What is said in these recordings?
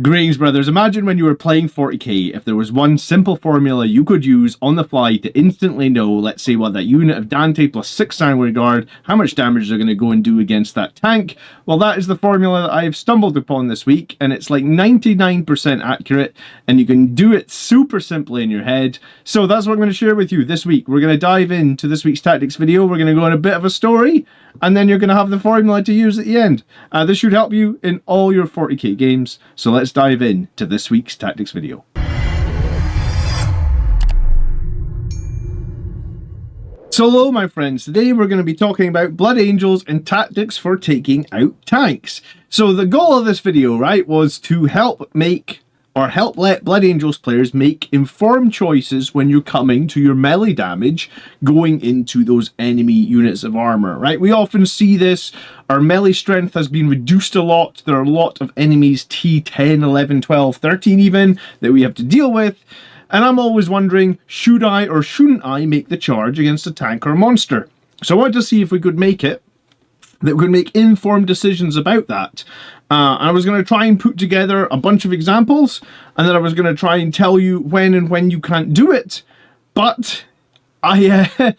Greetings, brothers. Imagine when you were playing 40k, if there was one simple formula you could use on the fly to instantly know, let's say, what that unit of Dante plus 6 Sanguinary Guard, how much damage they're going to go and do against that tank. Well, that is the formula that I've stumbled upon this week, and it's like 99% accurate, and you can do it super simply in your head. So that's what I'm going to share with you this week. We're going to dive into this week's tactics video. We're going to go on a bit of a story, and then you're going to have the formula to use at the end. This should help you in all your 40k games. So let's dive in to this week's tactics video. So hello my friends, today we're going to be talking about Blood Angels and tactics for taking out tanks. So the goal of this video, right, was to help let Blood Angels players make informed choices when you're coming to your melee damage going into those enemy units of armor, right? We often see this. Our melee strength has been reduced a lot. There are a lot of enemies T10, 11, 12, 13 even that we have to deal with. And I'm always wondering, should I or shouldn't I make the charge against a tank or a monster? So I wanted to see if we could make it that we could make informed decisions about that. I was going to try and put together a bunch of examples, and then I was going to try and tell you when you can't do it. But this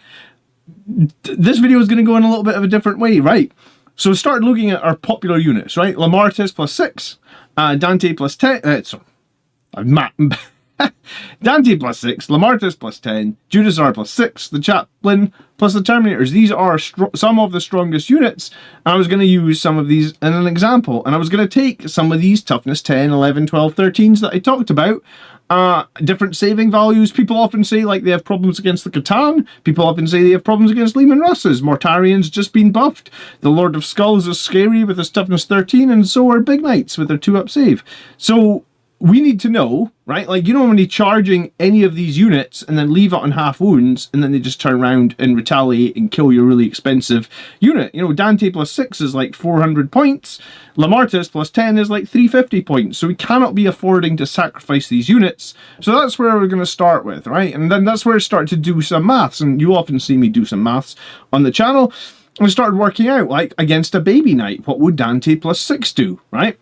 video is going to go in a little bit of a different way, right? So start looking at our popular units, right? Lamartis plus 6, Dante plus 10. Dante plus 6, Lamartis plus 10, Judas R plus 6, the Chaplain plus the Terminators. These are some of the strongest units, and I was going to use some of these in an example, and I was going to take some of these toughness 10, 11, 12, 13s that I talked about, different saving values. People often say like they have problems against the Catan, people often say they have problems against Leman Russes. Mortarian's just been buffed, the Lord of Skulls is scary with his toughness 13, and so are Big Knights with their 2-up save. So we need to know, right? Like, you know, when you're charging any of these units and then leave it on half wounds and then they just turn around and retaliate and kill your really expensive unit. You know, Dante plus 6 is like 400 points. Lamartis plus 10 is like 350 points. So we cannot be affording to sacrifice these units. So that's where we're going to start with, right? And then that's where I start to do some maths. And you often see me do some maths on the channel. And we started working out, like, against a baby knight, what would Dante plus 6 do, right?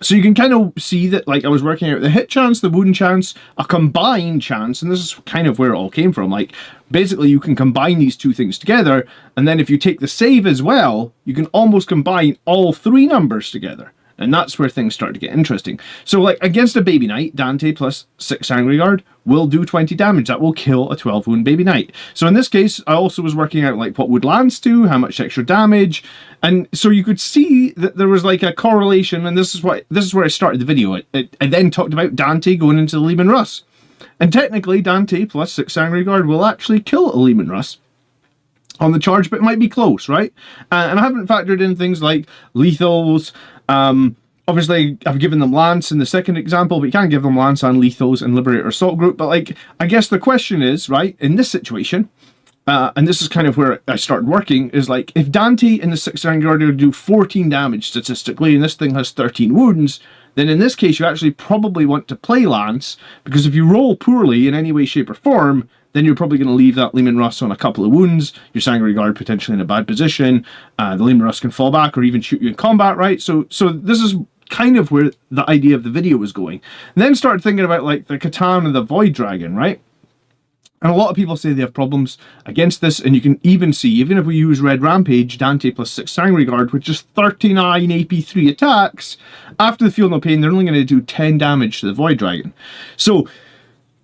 So you can kind of see that, like, I was working out the hit chance, the wound chance, a combined chance, and this is kind of where it all came from. Like, basically you can combine these two things together, and then if you take the save as well, you can almost combine all three numbers together. And that's where things start to get interesting. So, like, against a baby knight, Dante plus 6 Sanguinary Guard will do 20 damage. That will kill a 12 wound baby knight. So in this case, I also was working out, like, what would Lance do, how much extra damage. And so you could see that there was, like, a correlation, and this is where I started the video. I then talked about Dante going into the Leman Russ. And technically, Dante plus 6 Sanguinary Guard will actually kill a Leman Russ on the charge, but it might be close, right? And I haven't factored in things like lethals. Obviously, I've given them Lance in the second example, but you can't give them Lance and lethals in Liberator Assault Group. But, like, I guess the question is, right, in this situation, and this is kind of where I started working, is like, if Dante in the 6 Sanguinary Guard do 14 damage statistically, and this thing has 13 wounds, then in this case, you actually probably want to play Lance, because if you roll poorly in any way, shape, or form, then you're probably going to leave that Leman Russ on a couple of wounds, your Sanguinary Guard potentially in a bad position, the Leman Russ can fall back or even shoot you in combat, right? So this is kind of where the idea of the video was going. And then started thinking about, like, the Catan and the Void Dragon, right? And a lot of people say they have problems against this, and you can even see, even if we use Red Rampage, Dante plus 6 Sanguinary Guard, which is 39 AP3 attacks, after the Feel No Pain, they're only going to do 10 damage to the Void Dragon. So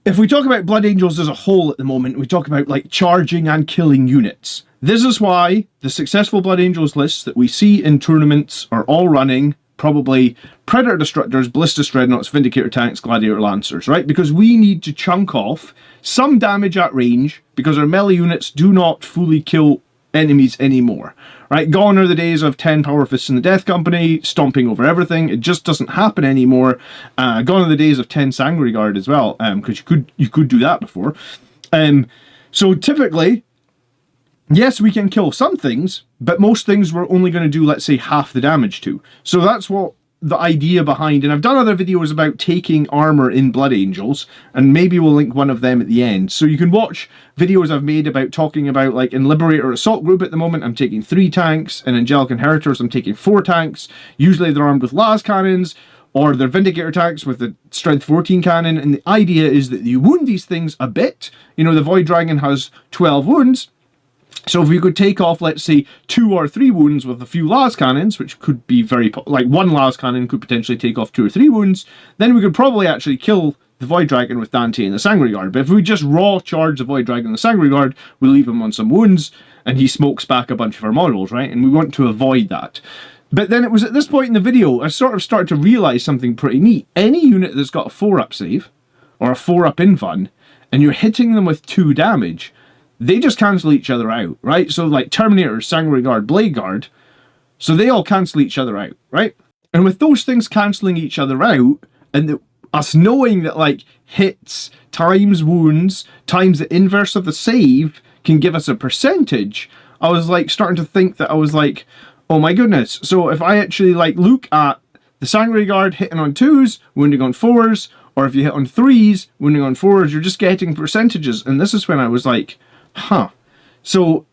if we talk about Blood Angels as a whole at the moment, we talk about, like, charging and killing units. This is why the successful Blood Angels lists that we see in tournaments are all running probably Predator Destructors, Ballistus Dreadnoughts, Vindicator Tanks, Gladiator Lancers, right? Because we need to chunk off some damage at range because our melee units do not fully kill enemies anymore, right? Gone are the days of 10 Power Fists in the Death Company, stomping over everything. It just doesn't happen anymore. Gone are the days of 10 Sanguinary Guard as well, because you could do that before. So typically, yes, we can kill some things, but most things we're only going to do, let's say, half the damage to. So that's what the idea behind, and I've done other videos about taking armor in Blood Angels, and maybe we'll link one of them at the end. So you can watch videos I've made about talking about, like, in Liberator Assault Group at the moment, I'm taking 3 tanks, and Angelic Inheritors, I'm taking 4 tanks. Usually they're armed with las cannons. or they're Vindicator tanks with the strength 14 cannon, and the idea is that you wound these things a bit. You know, the Void Dragon has 12 wounds, so if we could take off, let's say, 2 or 3 wounds with a few las cannons, which could be like one las cannon could potentially take off 2 or 3 wounds, then we could probably actually kill the Void Dragon with Dante and the Sangre Guard. But if we just raw charge the Void Dragon and the Sangre Guard, we leave him on some wounds, and he smokes back a bunch of our models, right? And we want to avoid that. But then it was at this point in the video, I sort of started to realise something pretty neat. Any unit that's got a 4-up save, or a 4-up invuln, and you're hitting them with 2 damage, they just cancel each other out, right? So like Terminator, Sangre Guard, Blade Guard, so they all cancel each other out, right? And with those things cancelling each other out, and us knowing that like hits times wounds times the inverse of the save can give us a percentage, I was like starting to think that I was like, oh my goodness. So if I actually like look at the Sangre Guard hitting on 2s, wounding on 4s, or if you hit on 3s, wounding on 4s, you're just getting percentages. And this is when I was like, huh. So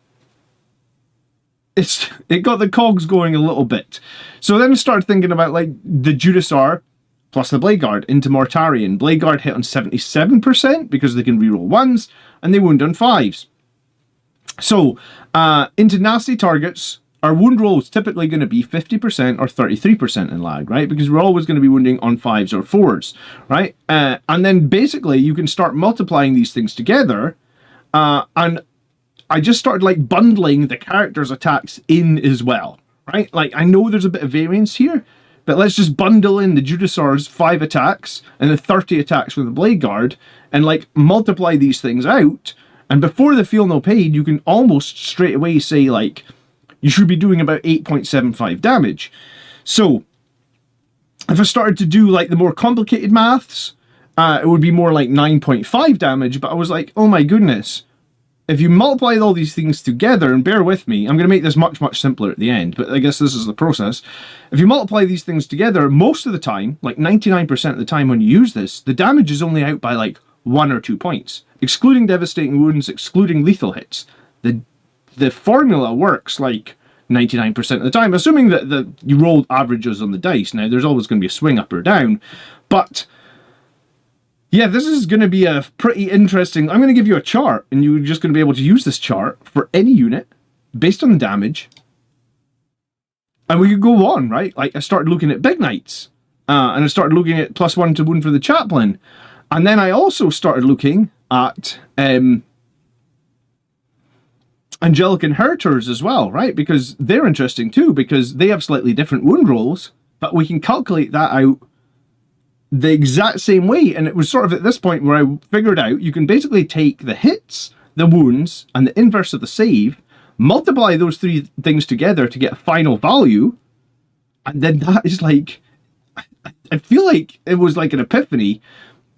it got the cogs going a little bit. So then I started thinking about like the Judasar plus the Blade Guard into Mortarion. Blade Guard hit on 77% because they can reroll 1s, and they wound on 5s. So into nasty targets, our wound roll is typically going to be 50% or 33% in lag, right? Because we're always going to be wounding on 5s or 4s, right? And then basically you can start multiplying these things together, and I just started like bundling the characters' attacks in as well, right? Like I know there's a bit of variance here, but let's just bundle in the Judasar's 5 attacks and the 30 attacks with the Blade Guard, and like multiply these things out. And before they feel no pain, you can almost straight away say like, you should be doing about 8.75 damage. So if I started to do like the more complicated maths, it would be more like 9.5 damage. But I was like, oh my goodness, if you multiply all these things together, and bear with me, I'm going to make this much, much simpler at the end, but I guess this is the process. If you multiply these things together, most of the time, like 99% of the time when you use this, the damage is only out by like 1 or 2 points, excluding devastating wounds, excluding lethal hits. The formula works like 99% of the time, assuming that you rolled averages on the dice. Now, there's always going to be a swing up or down, but yeah, this is going to be a pretty interesting... I'm going to give you a chart, and you're just going to be able to use this chart for any unit based on the damage. And we could go on, right? Like, I started looking at Big Knights, and I started looking at +1 to wound for the Chaplain. And then I also started looking at Angelic Inheritors as well, right? Because they're interesting too, because they have slightly different wound rolls, but we can calculate that out the exact same way. And it was sort of at this point where I figured out you can basically take the hits, the wounds, and the inverse of the save, multiply those 3 things together to get a final value, and then that is like, I feel like it was like an epiphany.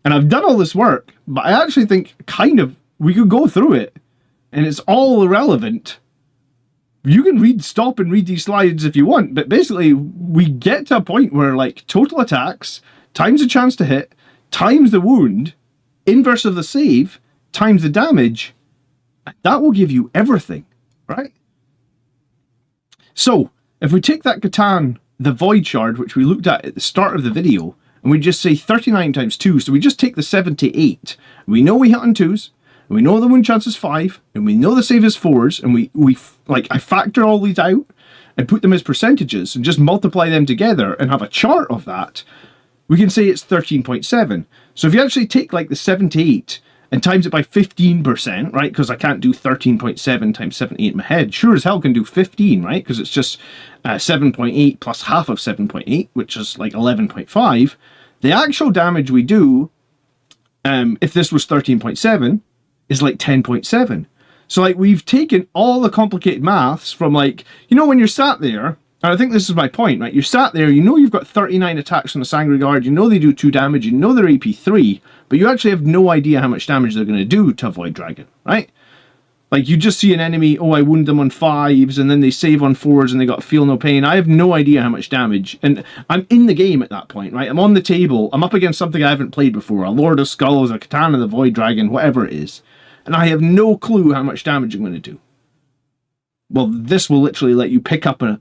And I've done all this work, but I actually think kind of we could go through it, and it's all irrelevant. You can stop and read these slides if you want, but basically we get to a point where like total attacks times the chance to hit times the wound, inverse of the save, times the damage, that will give you everything, right? So if we take that Catan, the Void Shard, which we looked at the start of the video, and we just say 39 times 2, so we just take the 78. We know we hit on 2s, and we know the wound chance is 5, and we know the save is 4s, and we like I factor all these out and put them as percentages and just multiply them together and have a chart of that. We can say it's 13.7. So if you actually take like the 78 and times it by 15%, right? Because I can't do 13.7 times 78 in my head. Sure as hell can do 15, right? Because it's just 7.8 plus half of 7.8, which is like 11.5. The actual damage we do, if this was 13.7, is like 10.7. So like we've taken all the complicated maths from like, you know, when you're sat there, and I think this is my point, right? You're sat there, you know you've got 39 attacks on the Sangre Guard, you know they do 2 damage, you know they're AP 3, but you actually have no idea how much damage they're going to do to a Void Dragon, right? Like, you just see an enemy, oh, I wound them on 5s, and then they save on 4s, and they got feel no pain. I have no idea how much damage, and I'm in the game at that point, right? I'm on the table, I'm up against something I haven't played before, a Lord of Skulls, a Katana the Void Dragon, whatever it is, and I have no clue how much damage I'm going to do. Well, this will literally let you pick up a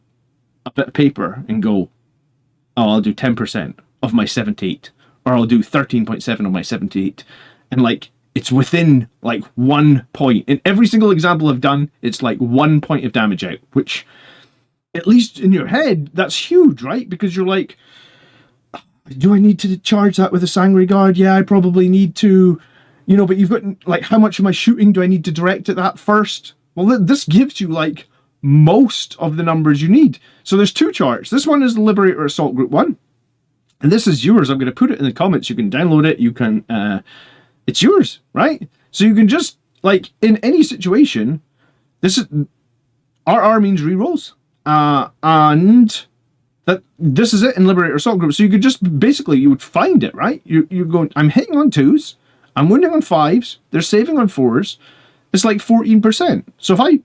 bit of paper and go, oh, I'll do 10%, of my 78, or I'll do 13.7 of my 78, and like it's within like 1 point. In every single example I've done, it's like 1 point of damage out, which at least in your head, that's huge, right? Because you're like, do I need to charge that with a Sangre Guard? Yeah, I probably need to, you know, but you've got, like, how much of my shooting do I need to direct at that first? Well, this gives you, like, most of the numbers you need. So there's 2 charts. This one is the Liberator Assault Group 1. And this is yours. I'm going to put it in the comments. You can download it. You can, it's yours, right? So you can just, like, in any situation, RR means rerolls. And that this is it in Liberator Assault Group. So you could just, basically, you would find it, right? You're going, I'm hitting on 2s, I'm wounding on 5s, they're saving on 4s. It's like 14%. So if I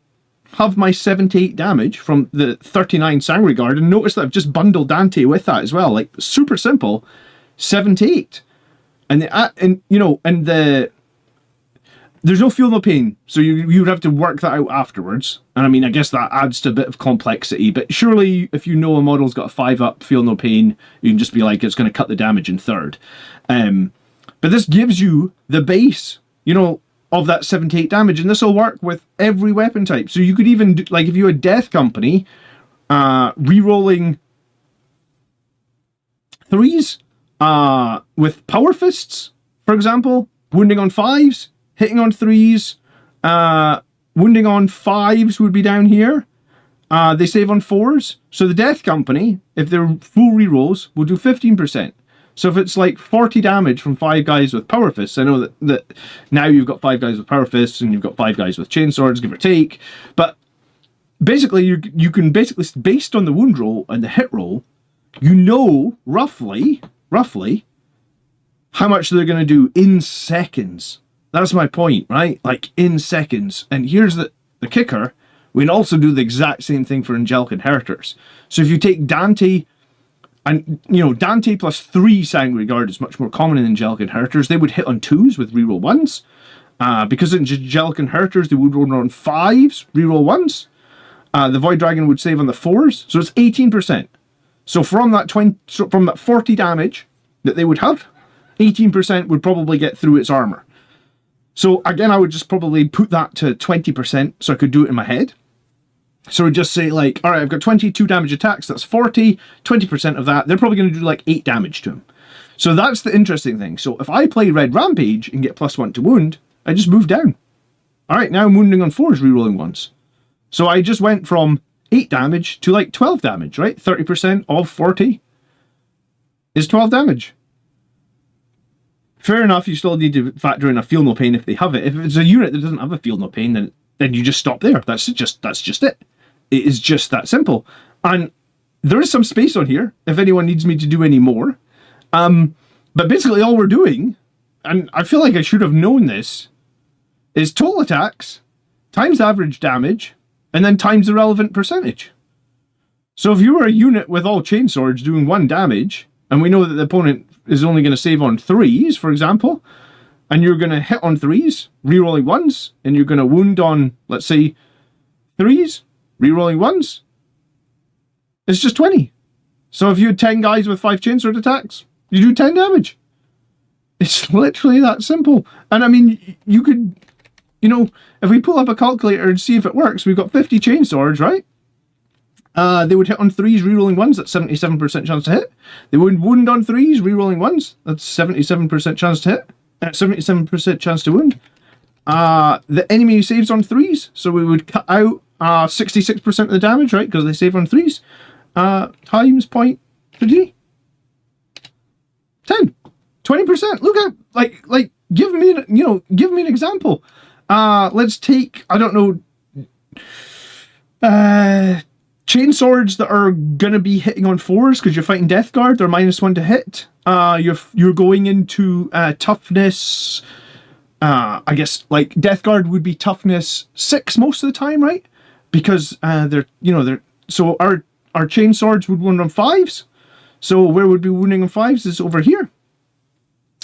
have my 78 damage from the 39 Sangre Guard, and notice that I've just bundled Dante with that as well, like super simple, 78. And there's no feel no pain, so you would have to work that out afterwards. And I mean, I guess that adds to a bit of complexity, but surely if you know a model's got a 5-up, feel no pain, you can just be like, it's going to cut the damage in third. But this gives you the base, of that 78 damage, and this will work with every weapon type. So you could even do, like, if you had Death Company, re-rolling 3s with Power Fists, for example, wounding on 5s, hitting on 3s, wounding on 5s would be down here. They save on 4s. So the Death Company, if they're full rerolls, will do 15%. So if it's like 40 damage from 5 guys with Power Fists, I know that now you've got 5 guys with Power Fists and you've got 5 guys with Chainswords, give or take. But basically, you can basically, based on the wound roll and the hit roll, you know roughly how much they're going to do in seconds. That's my point, right? Like, in seconds. And here's the kicker. We can also do the exact same thing for Angelic Inheritors. So if you take Dante, and, Dante plus 3 Sangre Guard is much more common in Angelic Inheritors. They would hit on 2s with reroll 1s. Because in Angelic Inheritors, they would roll on 5s, reroll 1s. The Void Dragon would save on the 4s. So it's 18%. So from that 40 damage that they would have, 18% would probably get through its armor. So again, I would just probably put that to 20% so I could do it in my head. So we'd just say, like, all right, I've got 22 damage attacks, that's 40, 20% of that, they're probably going to do like 8 damage to him. So that's the interesting thing. So if I play Red Rampage and get +1 to wound, I just move down. All right, now I'm wounding on 4s, rerolling 1s. So I just went from 8 damage to like 12 damage, right? 30% of 40 is 12 damage. Fair enough, you still need to factor in a feel no pain if they have it. If it's a unit that doesn't have a feel no pain, then you just stop there. That's just it. It is just that simple. And there is some space on here if anyone needs me to do any more. But basically all we're doing, and I feel like I should have known this, is total attacks times average damage and then times the relevant percentage. So if you were a unit with all chainswords doing 1 damage, and we know that the opponent is only going to save on 3s, for example, and you're going to hit on 3s, rerolling 1s, and you're going to wound on, let's say, 3s, rerolling 1s, it's just 20. So if you had 10 guys with 5 chainsword attacks, you do 10 damage. It's literally that simple. And I mean, you could, if we pull up a calculator and see if it works, we've got 50 chainswords, right? They would hit on 3s, rerolling 1s, that's 77% chance to hit. They would wound on 3s, rerolling 1s, that's 77% chance to hit. 77% chance to wound. The enemy saves on 3s, so we would cut out 66% of the damage, right? Because they save on 3s. Times 0.3. 10. 20%. Look at, like, give me an example. Let's take, I don't know, chainswords that are gonna be hitting on 4s because you're fighting Death Guard. They're -1 to hit. You're going into toughness. I guess like Death Guard would be toughness 6 most of the time, right? Because they're so our chainswords would wound on 5s. So where would be wounding on 5s is over here.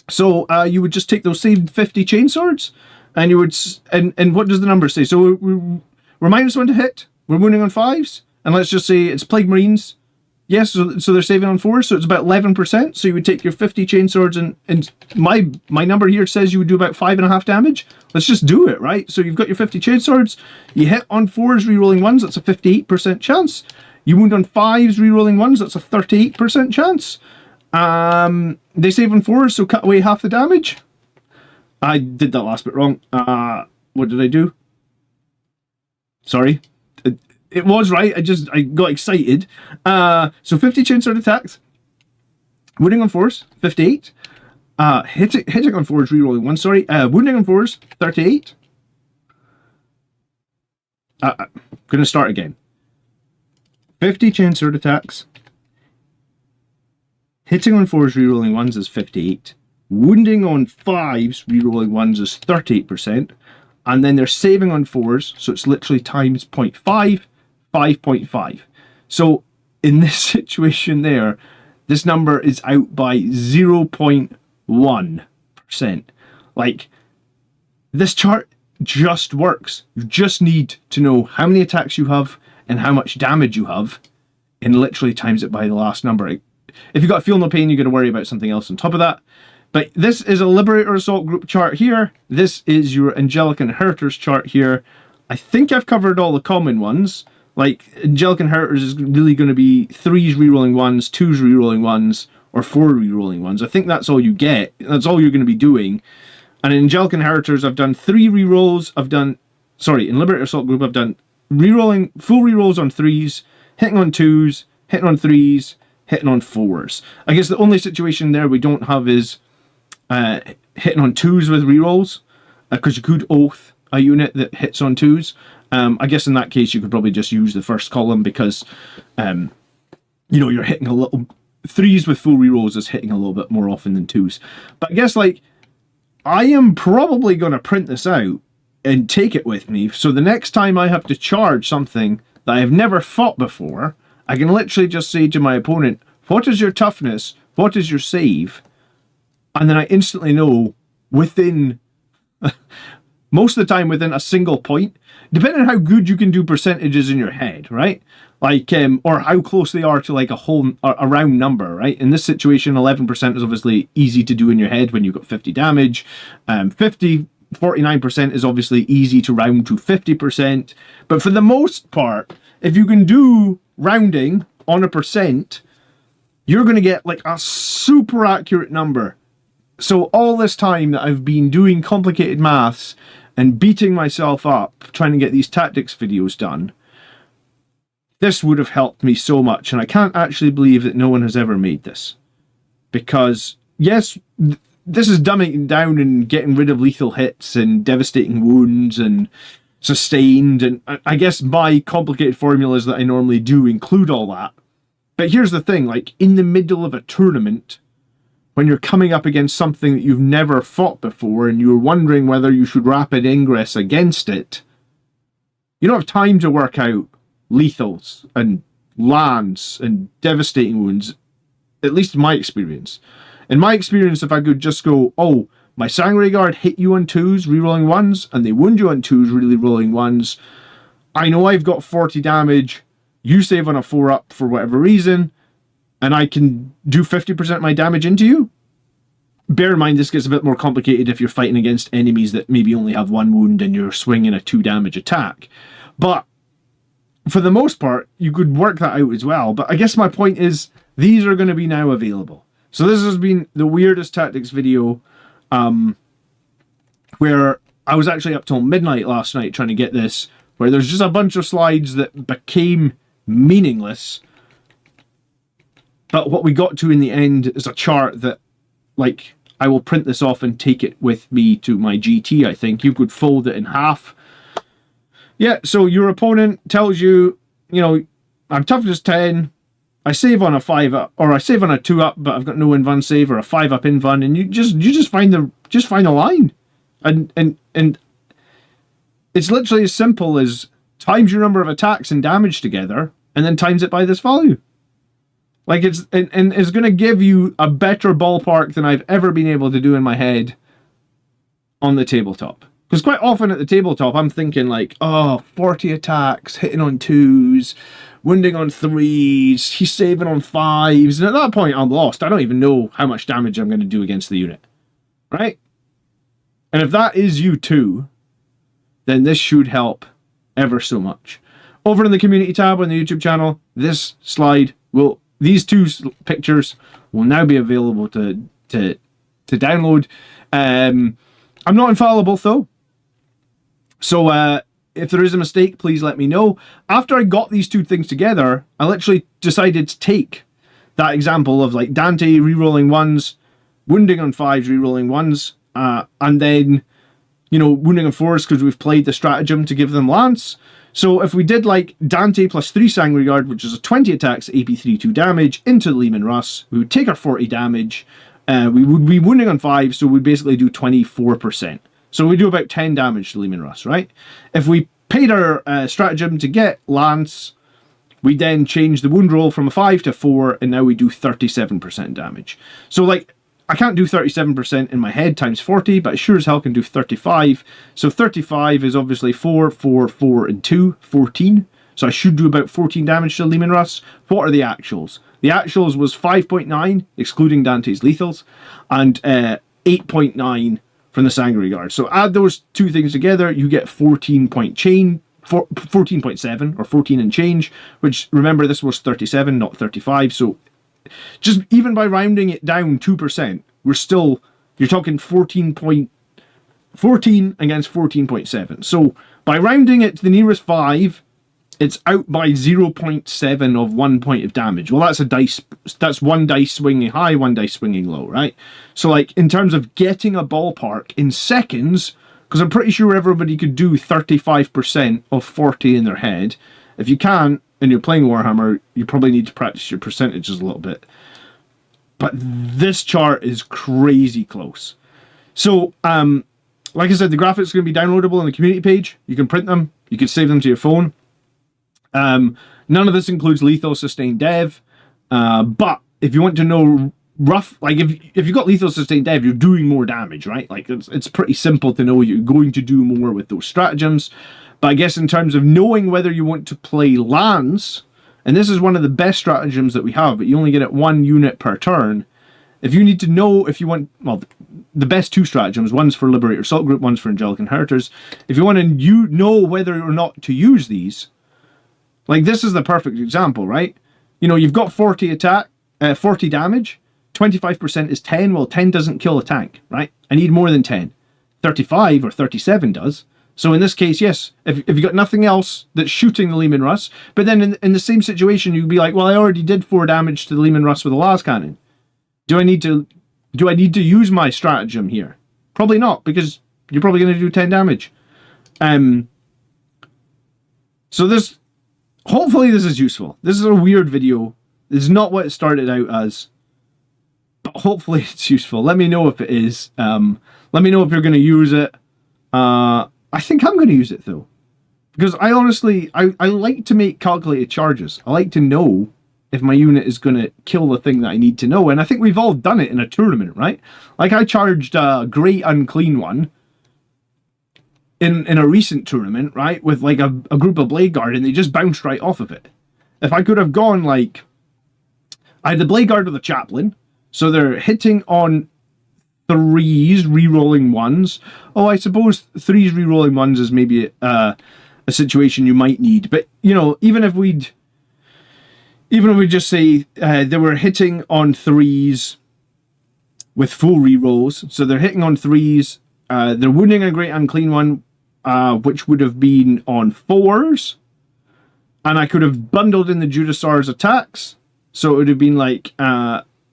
So you would just take those same 50 chainswords, and you would and what does the number say? So we're -1 to hit. We're wounding on 5s. And let's just say it's Plague Marines. Yes, so they're saving on 4s, so it's about 11%. So you would take your 50 chainswords, and my number here says you would do about 5.5 damage. Let's just do it, right? So you've got your 50 chainswords, you hit on 4s, rerolling 1s, that's a 58% chance. You wound on 5s, rerolling 1s, that's a 38% chance. They save on 4s, so cut away half the damage. I did that last bit wrong. What did I do? Sorry. It was right, I got excited. So 50 chainsword attacks. Wounding on 4s, 58. Hitting on 4s, rerolling 1, sorry. Wounding on 4s, 38. Gonna start again. 50 chainsword attacks. Hitting on 4s, rerolling 1s is 58. Wounding on 5s, rerolling 1s is 38%. And then they're saving on 4s, so it's literally times 0.5, 5.5. So in this situation there, this number is out by 0.1%. Like, this chart just works. You just need to know how many attacks you have and how much damage you have, and literally times it by the last number. If you've got Feel No Pain, you've got to worry about something else on top of that. But this is a Liberator Assault Group chart here. This is your Angelic Inheritors chart here. I think I've covered all the common ones. Like, Angelic Inheritors is really going to be 3s rerolling 1s, 2s rerolling 1s, or 4 rerolling 1s. I think that's all you get. That's all you're going to be doing. And in Angelic Inheritors, I've done 3 rerolls. In Liberator Assault Group, I've done full rerolls on 3s, hitting on 2s, hitting on 3s, hitting on 4s. I guess the only situation there we don't have is hitting on 2s with rerolls, because you could oath a unit that hits on 2s. I guess in that case you could probably just use the first column, because you're hitting a little 3s with full rerolls is hitting a little bit more often than 2s. But I guess, like, I am probably going to print this out and take it with me, so the next time I have to charge something that I have never fought before, I can literally just say to my opponent, what is your toughness, what is your save, and then I instantly know within most of the time within a single point, depending on how good you can do percentages in your head, right? Like, or how close they are to like a round number, right? In this situation, 11% is obviously easy to do in your head when you've got 50 damage. 49% is obviously easy to round to 50%. But for the most part, if you can do rounding on a percent, you're going to get like a super accurate number. So all this time that I've been doing complicated maths and beating myself up trying to get these tactics videos done, this would have helped me so much. And I can't actually believe that no one has ever made this. Because, yes, this is dumbing down and getting rid of lethal hits and devastating wounds and sustained. And I guess my complicated formulas that I normally do include all that. But here's the thing, like, in the middle of a tournament, when you're coming up against something that you've never fought before and you're wondering whether you should rapid ingress against it, you don't have time to work out lethals and lands and devastating wounds, at least in my experience. In my experience, if I could just go, oh, my Sangre Guard hit you on 2s, rerolling 1s, and they wound you on 2s, really rolling 1s, I know I've got 40 damage, you save on a 4-up for whatever reason, and I can do 50% of my damage into you. Bear in mind, this gets a bit more complicated if you're fighting against enemies that maybe only have 1 wound and you're swinging a 2 damage attack. But for the most part, you could work that out as well. But I guess my point is, these are going to be now available. So this has been the weirdest tactics video, where I was actually up till midnight last night trying to get this, where there's just a bunch of slides that became meaningless. But what we got to in the end is a chart that, like, I will print this off and take it with me to my GT, I think. You could fold it in half. Yeah, so your opponent tells you, I'm toughness 10, I save on a 5-up, or I save on a 2-up, but I've got no invuln save, or a 5-up invuln, and you just find the line. And it's literally as simple as times your number of attacks and damage together, and then times it by this value. Like, it's going to give you a better ballpark than I've ever been able to do in my head on the tabletop. Because quite often at the tabletop, I'm thinking like, oh, 40 attacks, hitting on 2s, wounding on 3s, he's saving on 5s, and at that point I'm lost. I don't even know how much damage I'm going to do against the unit, right? And if that is you too, then this should help ever so much. Over in the community tab on the YouTube channel, these two pictures will now be available to download. I'm not infallible though, so if there is a mistake, please let me know. After I got these two things together, I literally decided to take that example of like Dante rerolling 1s, wounding on 5s, rerolling 1s, and then, you know, wounding on 4s because we've played the stratagem to give them lance. So if we did like Dante plus 3 Sanguinary Guard, which is a 20 attacks, AP 3/2 damage into Leman Russ, we would take our 40 damage. We would be wounding on 5, so we'd basically do 24%. So we do about 10 damage to Leman Russ, right? If we paid our stratagem to get lance, we then change the wound roll from a 5 to 4, and now we do 37% damage. So like, I can't do 37% in my head times 40, but I sure as hell can do 35. So 35 is obviously 4, 4, 4, and 2, 14. So I should do about 14 damage to Leman Russ. What are the actuals? The actuals was 5.9, excluding Dante's lethals, and 8.9 from the Sanguinary Guard. So add those two things together, you get 14.7 or 14 and change, which, remember, this was 37, not 35. So just even by rounding it down 2%, we're still, you're talking 14 against 14.7. So by rounding it to the nearest 5, it's out by 0.7 of 1 point of damage. Well, that's one dice swinging high, one dice swinging low, right? So like, in terms of getting a ballpark in seconds, because I'm pretty sure everybody could do 35% of 40 in their head. If you can't, and you're playing Warhammer, you probably need to practice your percentages a little bit. But this chart is crazy close. So, like I said, the graphics are going to be downloadable on the community page. You can print them. You can save them to your phone. None of this includes lethal sustained dev. But if you want to know rough, like if you got lethal sustained dev, you're doing more damage, right? Like it's pretty simple to know you're going to do more with those stratagems. But I guess in terms of knowing whether you want to play lands, and this is one of the best stratagems that we have, but you only get it 1 unit per turn. If you need to know if you want, well, the best 2 stratagems, one's for Liberator Assault Group, one's for Angelic Inheritors. If you want to know whether or not to use these, like this is the perfect example, right? You know, you've got 40 attack, 40 damage, 25% is 10. Well, 10 doesn't kill a tank, right? I need more than 10. 35 or 37 does. So in this case, yes, if you've got nothing else that's shooting the Leman Russ, but then in the same situation, you'd be like, well, I already did 4 damage to the Leman Russ with a las cannon. Do I need to use my stratagem here? Probably not, because you're probably going to do 10 damage. So this, hopefully this is useful. This is a weird video. This is not what it started out as, but hopefully it's useful. Let me know if it is. Let me know if you're going to use it. I think I'm going to use it though, because I honestly, I like to make calculated charges. I like to know if my unit is going to kill the thing that I need to know. And I think we've all done it in a tournament, right? Like I charged a Great Unclean One in a recent tournament, right? With like a group of Blade Guard, and they just bounced right off of it. If I could have gone like, I had the Blade Guard with a Chaplain, so they're hitting on 3s, re-rolling 1s. Oh, I suppose 3s re-rolling 1s is maybe a situation you might need. But, you know, even if we just say they were hitting on 3s with full re-rolls, so they're hitting on 3s, they're wounding a Great Unclean One, which would have been on 4s, and I could have bundled in the Judasar's attacks, so it would have been like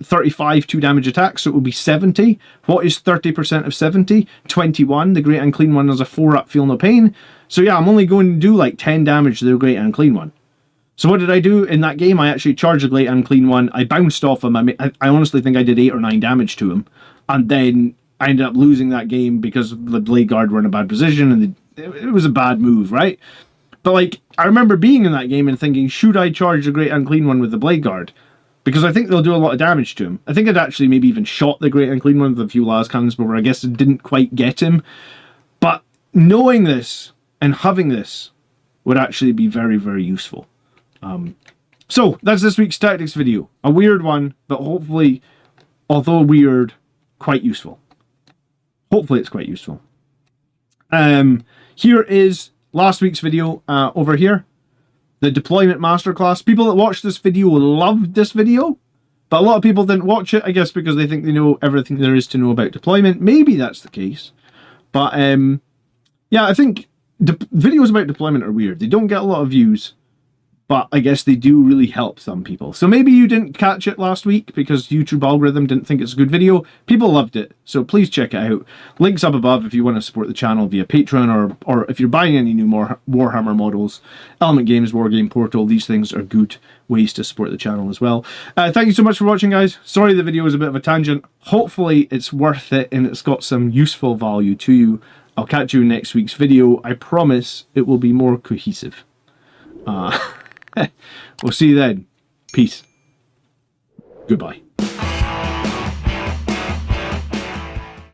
35 2 damage attacks, so it would be 70. What is 30% of 70? 21. The Great Unclean One has a 4-up, feel no pain. So yeah, I'm only going to do like 10 damage to the Great Unclean One. So what did I do in that game? I actually charged the Great Unclean One. I bounced off him. I honestly think I did 8 or 9 damage to him. And then I ended up losing that game because the Blade Guard were in a bad position, and it was a bad move, right? But like, I remember being in that game and thinking, should I charge the Great Unclean One with the Blade Guard? Because I think they'll do a lot of damage to him. I think I'd actually maybe even shot the Great Unclean One with a few las cannons, but I guess it didn't quite get him. But knowing this and having this would actually be very, very useful. So that's this week's tactics video. A weird one, but hopefully, although weird, quite useful. Hopefully it's quite useful. Here is last week's video over here. The deployment masterclass. People that watched this video loved this video, but a lot of people didn't watch it, I guess, because they think they know everything there is to know about deployment. Maybe that's the case. But yeah, I think videos about deployment are weird. They don't get a lot of views, but I guess they do really help some people. So maybe you didn't catch it last week because YouTube algorithm didn't think it's a good video. People loved it, so please check it out. Links up above if you want to support the channel via Patreon, or if you're buying any new Warhammer models. Element Games, Wargame Portal, these things are good ways to support the channel as well. Thank you so much for watching, guys. Sorry the video was a bit of a tangent. Hopefully it's worth it and it's got some useful value to you. I'll catch you in next week's video. I promise it will be more cohesive. We'll see you then. Peace. Goodbye.